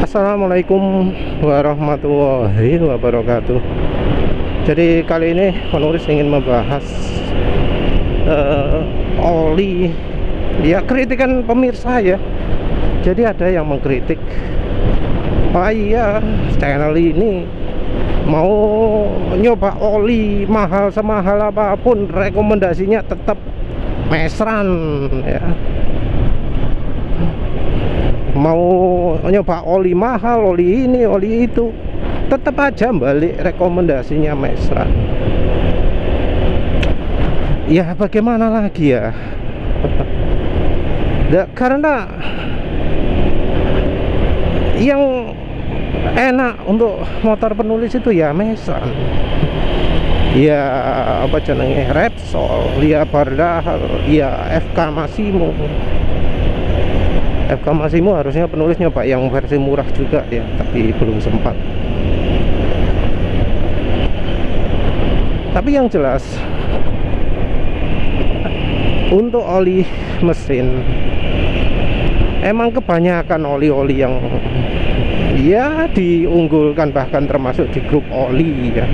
Assalamualaikum warahmatullahi wabarakatuh. Jadi kali ini penulis ingin membahas oli. Ya, kritikan pemirsa ya. Jadi ada yang mengkritik, "Ah iya, channel ini mau nyoba oli mahal semahal apapun, rekomendasinya tetap mesran ya. Mau nyoba oli mahal, oli ini, oli itu, tetap aja balik rekomendasinya mesran." Ya bagaimana lagi ya. Karena yang enak untuk motor penulis itu ya mesran. Ya apa jenenge, Repsol, ya Bardahal, ya FK Massimo. FK Massimo harusnya penulis nyoba yang versi murah juga ya, tapi belum sempat. Tapi yang jelas untuk oli mesin emang kebanyakan oli-oli yang ya diunggulkan, bahkan termasuk di grup oli ya,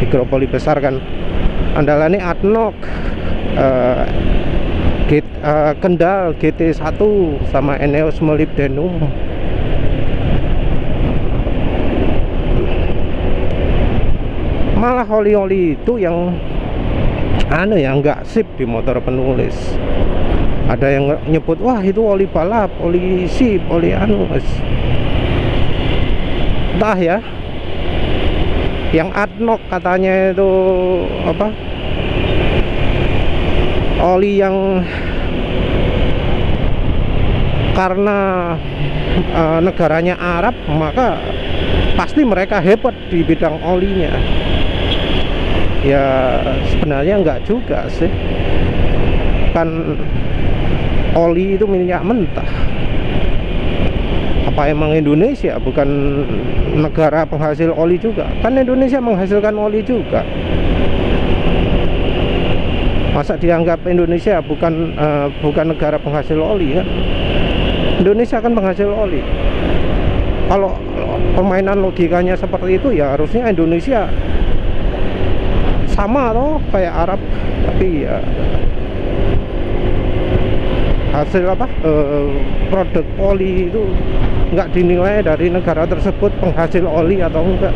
di grup oli besar kan andalannya Adnoc, Kendal GT1 sama Eneos Molybdenum. Malah oli-oli itu yang nggak sip di motor penulis. Ada yang nyebut, wah itu oli balap, oli sip, oli entah ya. Yang Adnoc katanya itu apa, oli yang karena negaranya Arab maka pasti mereka hebat di bidang olinya. Ya sebenarnya enggak juga sih, kan oli itu minyak mentah. Apa emang Indonesia bukan negara penghasil oli juga? Kan Indonesia menghasilkan oli juga. Masa dianggap Indonesia bukan negara penghasil oli kan? Indonesia kan penghasil oli. Kalau permainan logikanya seperti itu ya harusnya Indonesia sama loh kayak Arab, tapi ya hasil apa, produk oli itu nggak dinilai dari negara tersebut penghasil oli atau enggak.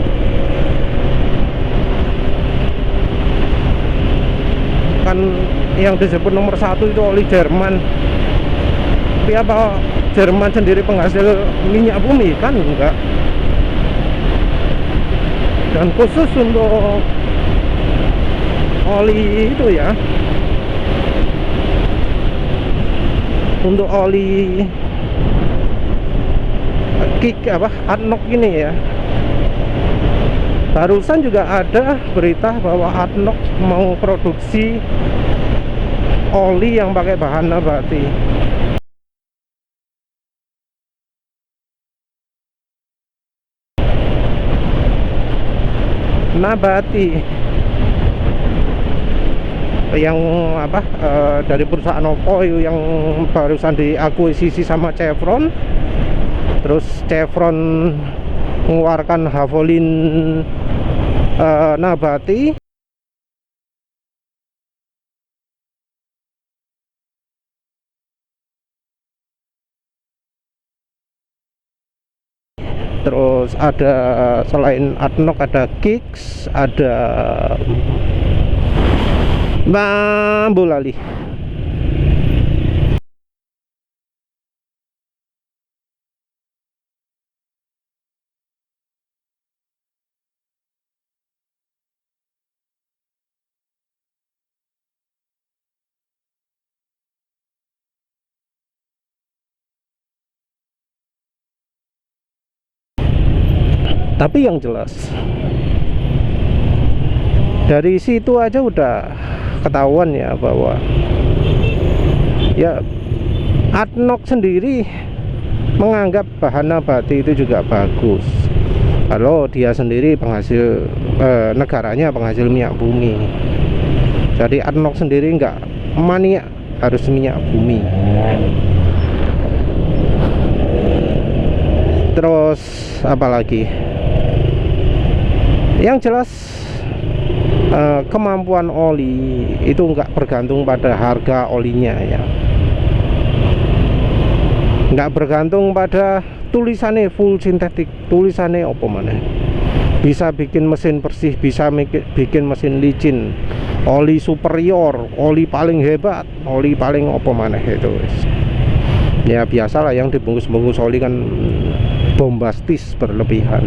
Kan yang disebut nomor satu itu oli Jerman, tapi apa Jerman sendiri penghasil minyak bumi? Kan enggak. Dan khusus untuk oli itu ya, untuk oli kick apa Adnoc ini ya, barusan juga ada berita bahwa Adnoc mau produksi oli yang pakai bahan nabati. Yang apa, dari perusahaan Oppo yang barusan diakuisisi sama Chevron. Terus Chevron mengeluarkan Havolin nabati. Terus ada selain Adnoc ada Kicks, ada Bolali. Tapi yang jelas dari situ aja udah ketahuan ya bahwa ya Adnoc sendiri menganggap bahan nabati itu juga bagus kalau dia sendiri penghasil, negaranya penghasil minyak bumi. Jadi Adnoc sendiri nggak mania harus minyak bumi. Terus apalagi yang jelas, kemampuan oli itu nggak bergantung pada harga olinya ya, nggak bergantung pada tulisannya full sintetik, tulisannya apa mana, bisa bikin mesin bersih, bisa bikin mesin licin, oli superior, oli paling hebat, oli paling apa mana itu ya. Biasalah yang dibungkus-bungkus oli kan bombastis berlebihan.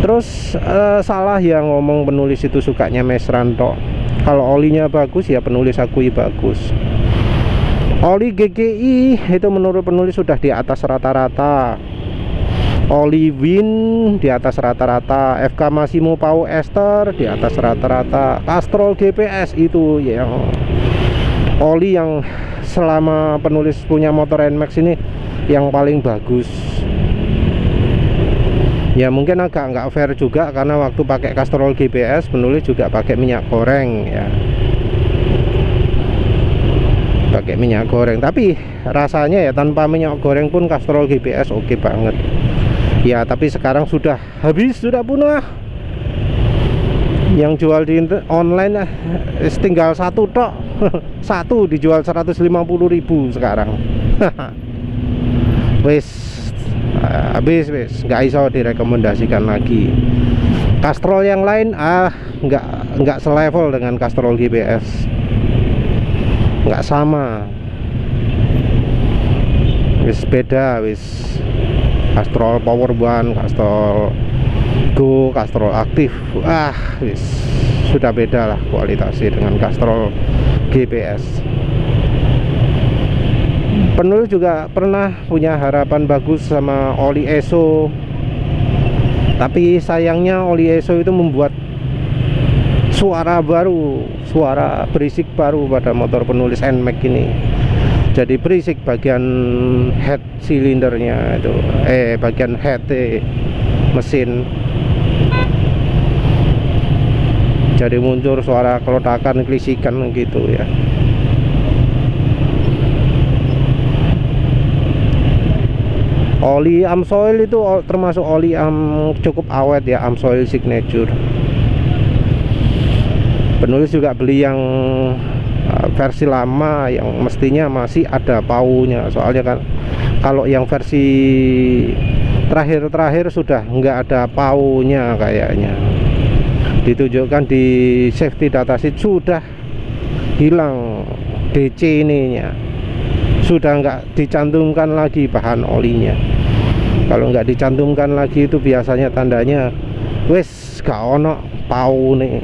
Terus salah yang ngomong penulis itu sukanya mesran tok. Kalau olinya bagus ya penulis akui bagus. Oli GGI itu menurut penulis sudah di atas rata-rata. Oli Win di atas rata-rata. FK Massimo Pau Ester di atas rata-rata. Castrol GPS itu yang oli yang selama penulis punya motor NMAX ini yang paling bagus. Ya mungkin agak nggak fair juga karena waktu pakai Castrol GPS penulis juga pakai minyak goreng ya, pakai minyak goreng. Tapi rasanya ya tanpa minyak goreng pun Castrol GPS oke banget ya. Tapi sekarang sudah habis, sudah punah. Yang jual di online tinggal satu tok. Satu dijual 150.000 sekarang. Wes habis, wes nggak iso direkomendasikan lagi. Castrol yang lain nggak selevel dengan Castrol GPS, nggak sama, wis beda wis. Castrol Power One, Castrol Go, Castrol Aktif, wis sudah beda lah kualitasnya dengan Castrol GPS. Penulis juga pernah punya harapan bagus sama oli ESO, tapi sayangnya oli ESO itu membuat suara baru, suara berisik baru pada motor penulis NMAX ini. Jadi berisik bagian head silindernya itu, bagian head mesin. Jadi muncul suara kelotakan, kelisikan gitu ya. Oli Amsoil itu termasuk oli cukup awet ya, Amsoil Signature. Penulis juga beli yang versi lama yang mestinya masih ada paunya. Soalnya kan kalau yang versi terakhir sudah nggak ada paunya kayaknya. Ditunjukkan di safety datasheet sudah hilang DC ininya, sudah nggak dicantumkan lagi bahan olinya. Kalau nggak dicantumkan lagi itu biasanya tandanya wes gak ono pau nih.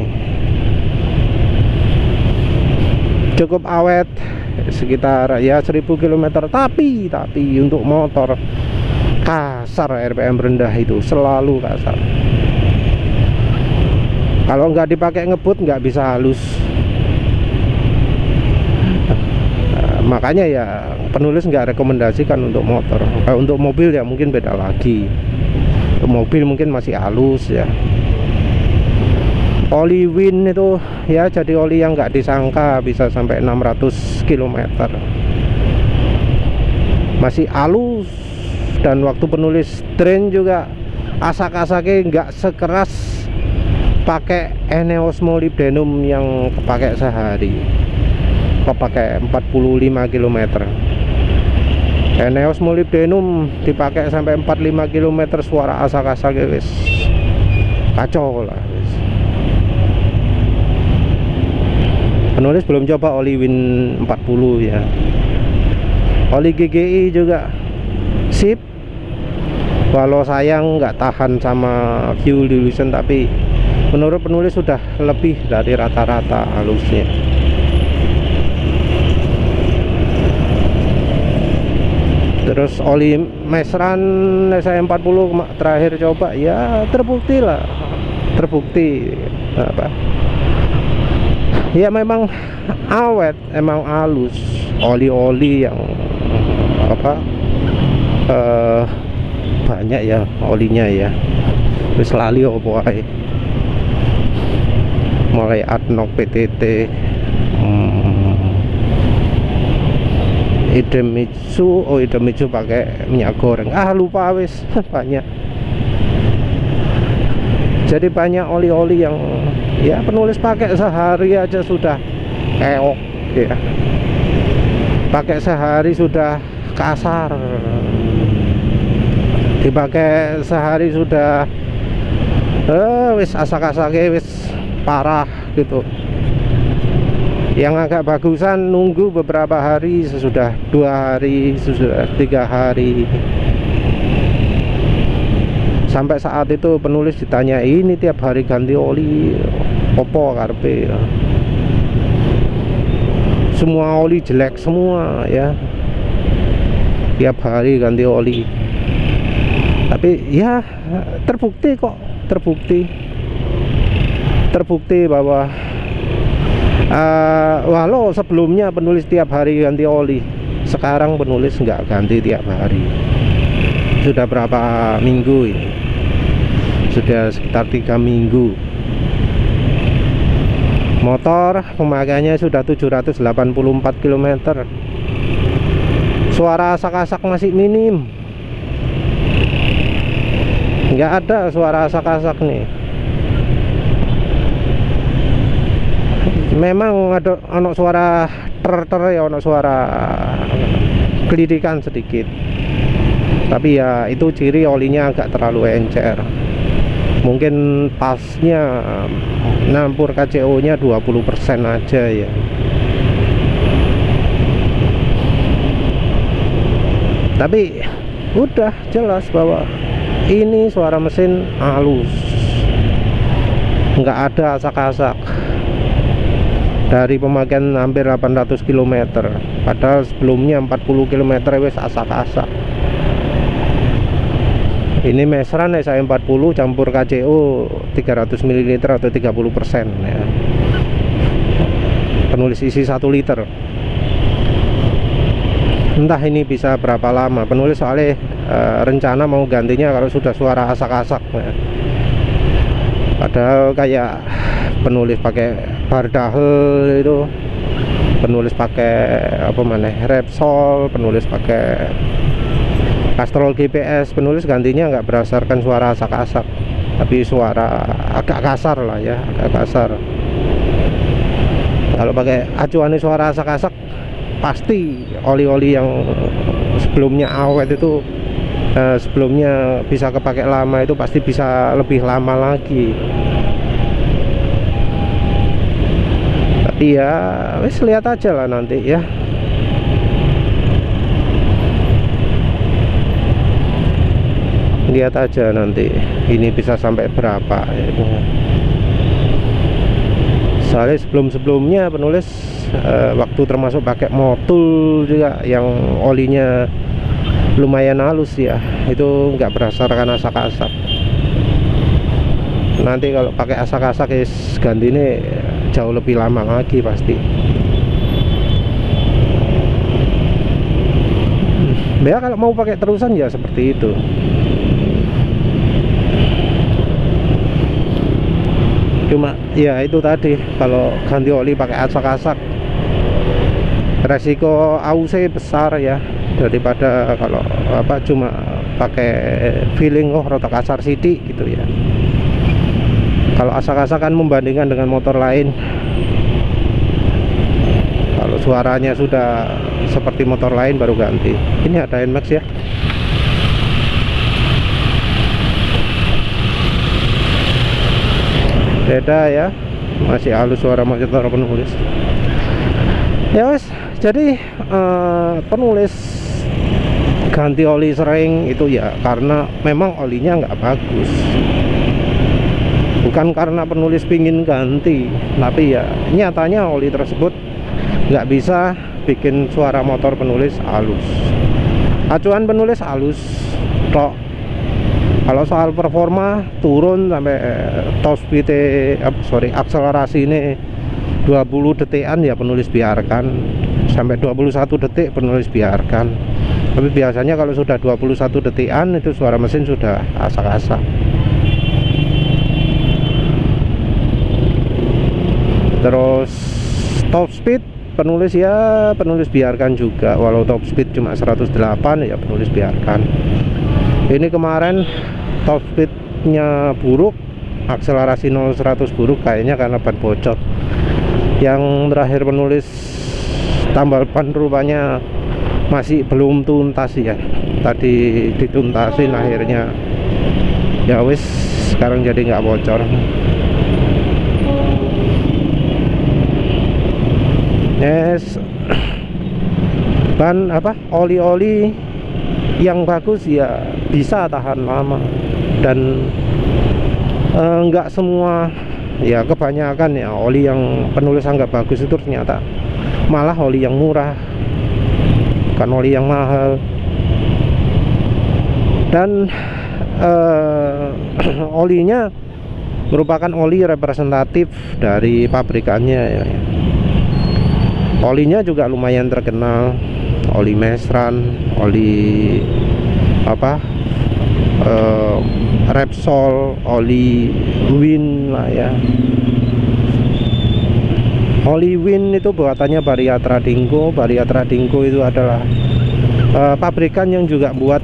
Cukup awet sekitar ya 1000 km, tapi untuk motor kasar, RPM rendah itu selalu kasar. Kalau nggak dipakai ngebut nggak bisa halus. Makanya ya penulis nggak rekomendasikan untuk motor. Untuk mobil ya mungkin beda lagi. Untuk mobil mungkin masih halus ya. Oli Win itu ya jadi oli yang nggak disangka bisa sampai 600 km. Masih halus, dan waktu penulis drain juga asak-asaknya nggak sekeras pakai Eneos molybdenum yang kepakai sehari, kepakai 45 km. Eneos molybdenum dipakai sampai 45 km, suara asak-asaknya wis kacau lah wis. Penulis belum coba oli Win 40 ya. Oli GGI juga sip, walau sayang nggak tahan sama fuel dilution, tapi menurut penulis sudah lebih dari rata-rata halusnya. Terus oli Mesran SI40 terakhir coba ya terbukti lah, terbukti apa ya, memang awet, emang halus. Oli-oli yang apa banyak ya olinya ya, wis lali opo ae, mulai Adnoc, PTT, Idemitsu. Oh, Idemitsu pakai minyak goreng, lupa wis. Banyak, jadi banyak oli-oli yang ya penulis pakai sehari aja sudah keok ya, pakai sehari sudah kasar, dipakai sehari sudah wis asak-asake wis parah gitu. Yang agak bagusan nunggu beberapa hari, sesudah 2 hari, sesudah 3 hari. Sampai saat itu penulis ditanya, ini tiap hari ganti oli opo karpe ya. Semua oli jelek semua ya, tiap hari ganti oli. Tapi ya terbukti kok, terbukti bahwa walau sebelumnya penulis tiap hari ganti oli, sekarang penulis nggak ganti tiap hari. Sudah berapa minggu ini? Sudah sekitar 3 minggu. Motor pemakaiannya sudah 784 km. Suara asak-asak masih minim, nggak ada suara asak-asak nih. Memang ada suara ter ya, suara gelidikan sedikit, tapi ya itu ciri olinya agak terlalu encer. Mungkin pasnya nampur KCO nya 20% aja ya. Tapi udah jelas bahwa ini suara mesin halus, nggak ada asak-asak. Dari pemakaian hampir 800 km, padahal sebelumnya 40 km wes asak-asak. Ini mesran SI40 campur KCO 300 ml atau 30% ya. Penulis isi 1 liter. Entah ini bisa berapa lama. Penulis soalnya rencana mau gantinya kalau sudah suara asak-asak ya. Padahal kayak penulis pakai Bardahel itu, penulis pakai apa mana Repsol, penulis pakai Castrol GPS, penulis gantinya nggak berdasarkan suara asak-asak, tapi suara agak kasar lah ya, agak kasar. Kalau pakai acuannya suara asak-asak, pasti oli-oli yang sebelumnya awet itu sebelumnya bisa kepake lama itu pasti bisa lebih lama lagi. Tapi ya wis lihat aja lah nanti ya. Lihat aja nanti ini bisa sampai berapa ya. Soalnya sebelumnya penulis waktu termasuk pakai motul juga yang olinya lumayan halus ya, itu nggak berdasarkan asak-asak. Nanti kalau pakai asak-asak ganti ini jauh lebih lama lagi pasti. Ya kalau mau pakai terusan ya seperti itu. Cuma ya itu tadi, kalau ganti oli pakai asak-asak resiko AUC besar ya, daripada kalau apa cuma pakai feeling rada kasar sidik gitu ya. Kalau asak-asakan membandingkan dengan motor lain, kalau suaranya sudah seperti motor lain baru ganti. Ini ada NMAX ya. Beda ya, masih halus suara motor penulis. Ya wes, jadi penulis ganti oli sering itu ya karena memang olinya nggak bagus, bukan karena penulis pingin ganti, tapi ya nyatanya oli tersebut nggak bisa bikin suara motor penulis halus. Acuan penulis halus tok. Kalau soal performa turun sampai top speed akselerasi ini 20 detikan ya penulis biarkan, sampai 21 detik penulis biarkan. Tapi biasanya kalau sudah 21 detikan itu suara mesin sudah asak-asak. Terus top speed penulis ya penulis biarkan juga, walau top speed cuma 108 ya penulis biarkan. Ini kemarin top speednya buruk, akselerasi 0-100 buruk kayaknya karena ban bocor. Yang terakhir penulis tambal ban rupanya masih belum tuntas ya, tadi dituntasin akhirnya ya wis, sekarang jadi nggak bocor. Yes, ban apa oli-oli yang bagus ya bisa tahan lama, dan nggak semua ya, kebanyakan ya oli yang penulis anggap bagus itu ternyata malah oli yang murah, bukan oli yang mahal. Dan olinya merupakan oli representatif dari pabrikannya ya. Olinya juga lumayan terkenal, oli Mestran, oli apa Repsol, oli Win lah ya. Oli Win itu buatannya Varia Tradingco. Varia Tradingco itu adalah pabrikan yang juga buat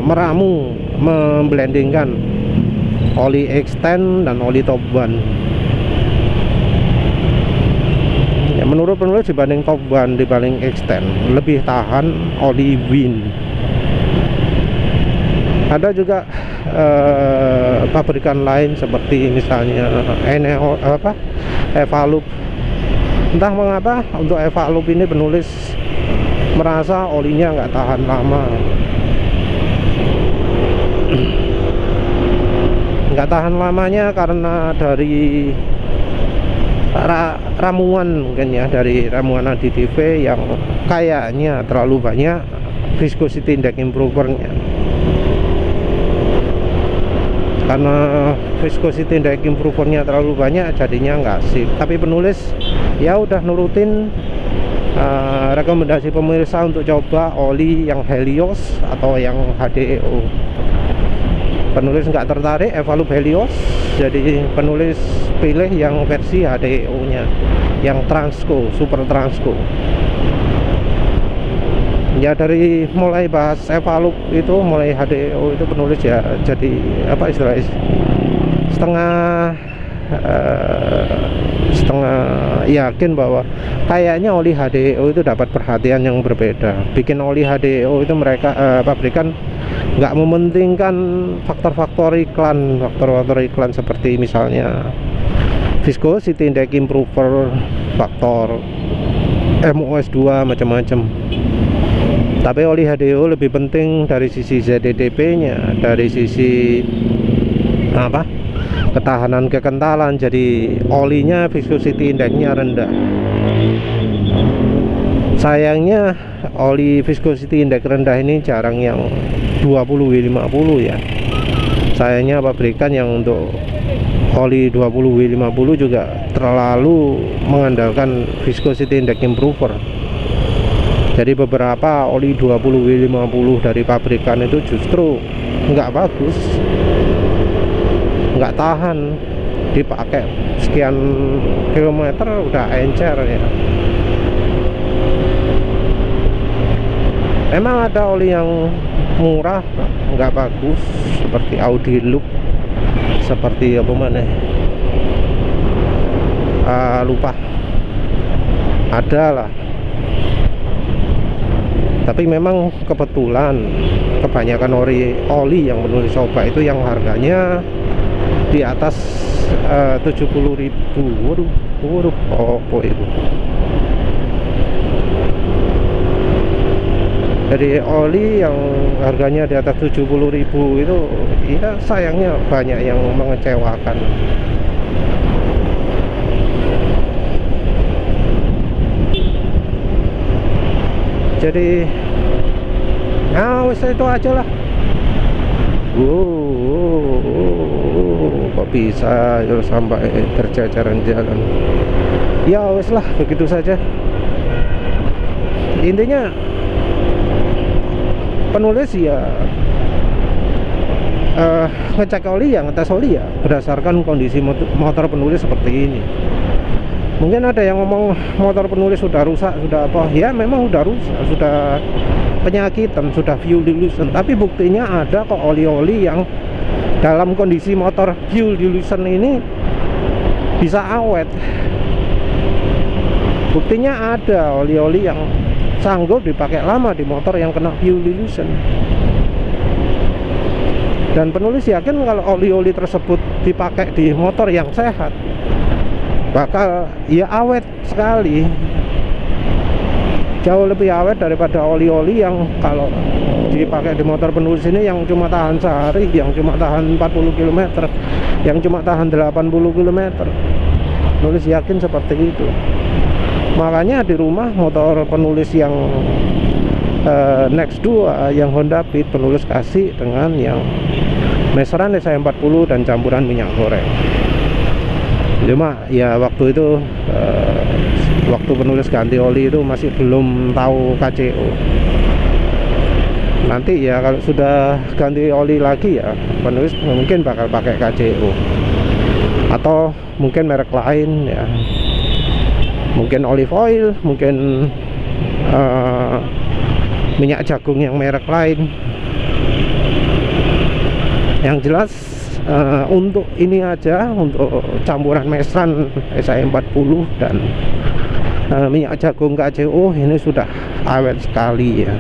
meramu, memblendingkan oli X10 dan oli Top One. Ya, menurut penulis dibanding Top One, dibanding X10 lebih tahan oli Win. Ada juga pabrikan lain seperti misalnya Evalup. Entah mengapa untuk Evalup ini penulis merasa olinya nggak tahan lama. Nggak tahan lamanya karena dari ramuan, mungkin ya, dari ramuan aditif yang kayaknya terlalu banyak viscosity index improvernya. Karena viscosity index improvernya terlalu banyak, jadinya nggak sip. Tapi penulis ya udah nurutin rekomendasi pemirsa untuk coba oli yang Helios atau yang HDEO. Penulis nggak tertarik Evalup Helios, jadi penulis pilih yang versi HDEO nya, yang Transco, Super Transco. Ya dari mulai bahas Evalup itu, mulai HDEO itu penulis ya jadi apa istilahnya, setengah yakin bahwa kayaknya oli HDEO itu dapat perhatian yang berbeda. Bikin oli HDEO itu mereka pabrikan nggak mementingkan faktor-faktor iklan, seperti misalnya viscosity index improver, faktor MOS2, macam-macam. Tapi oli HDEO lebih penting dari sisi ZDDP nya, dari sisi apa, ketahanan kekentalan. Jadi olinya viscosity index-nya rendah. Sayangnya oli viscosity index rendah ini jarang yang 20W50 ya. Sayangnya pabrikan yang untuk oli 20W50 juga terlalu mengandalkan viscosity index improver. Jadi beberapa oli 20W50 dari pabrikan itu justru nggak bagus, nggak tahan, dipakai sekian kilometer udah encer ya. Memang ada oli yang murah nggak bagus, seperti Audi Look, seperti apa mana lupa, ada lah. Tapi memang kebetulan kebanyakan oli yang penulis coba itu yang harganya di atas 70.000. Waduh, apa itu? Jadi oli yang harganya di atas 70.000 itu ya sayangnya banyak yang mengecewakan. Jadi ya wis itu aja lah. Kok bisa ya sampai terceceran jalan. Ya wis lah, begitu saja. Intinya penulis ya ngecek oli ya, ngetes oli ya berdasarkan kondisi motor penulis seperti ini. Mungkin ada yang ngomong motor penulis sudah rusak, sudah apa. Ya memang sudah rusak, sudah penyakitan, sudah fuel dilution. Tapi buktinya ada kok oli-oli yang dalam kondisi motor fuel dilution ini bisa awet. Buktinya ada oli-oli yang sanggup dipakai lama di motor yang kena fuel dilution. Dan penulis yakin kalau oli-oli tersebut dipakai di motor yang sehat bakal ya awet sekali, jauh lebih awet daripada oli-oli yang kalau dipakai di motor penulis ini yang cuma tahan sehari, yang cuma tahan 40 km, yang cuma tahan 80 km. Penulis yakin seperti itu. Makanya di rumah motor penulis yang Next 2 yang Honda Beat penulis kasih dengan yang meseran SI40 dan campuran minyak goreng. Cuma ya waktu itu waktu penulis ganti oli itu masih belum tahu KCO. Nanti ya kalau sudah ganti oli lagi ya penulis mungkin bakal pakai KCO atau mungkin merek lain ya, mungkin olive oil, mungkin minyak jagung yang merek lain. Yang jelas untuk ini aja, untuk campuran meseran SI40 dan minyak jagung KCO ini sudah awet sekali ya.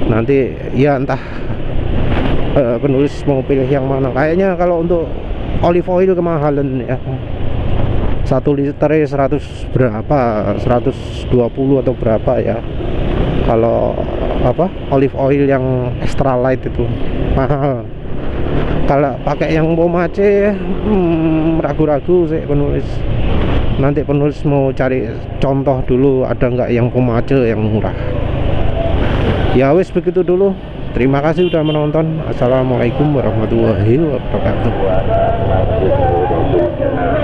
Nanti ya entah penulis mau pilih yang mana. Kayaknya kalau untuk olive oil kemahalan ya, 1 liter 100 berapa, 120 atau berapa ya. Kalau apa olive oil yang extra light itu mahal. Kalau pakai yang Pomace ragu-ragu sih penulis. Nanti penulis mau cari contoh dulu ada nggak yang Pomace yang murah. Ya wis begitu dulu. Terima kasih sudah menonton. Assalamualaikum warahmatullahi wabarakatuh.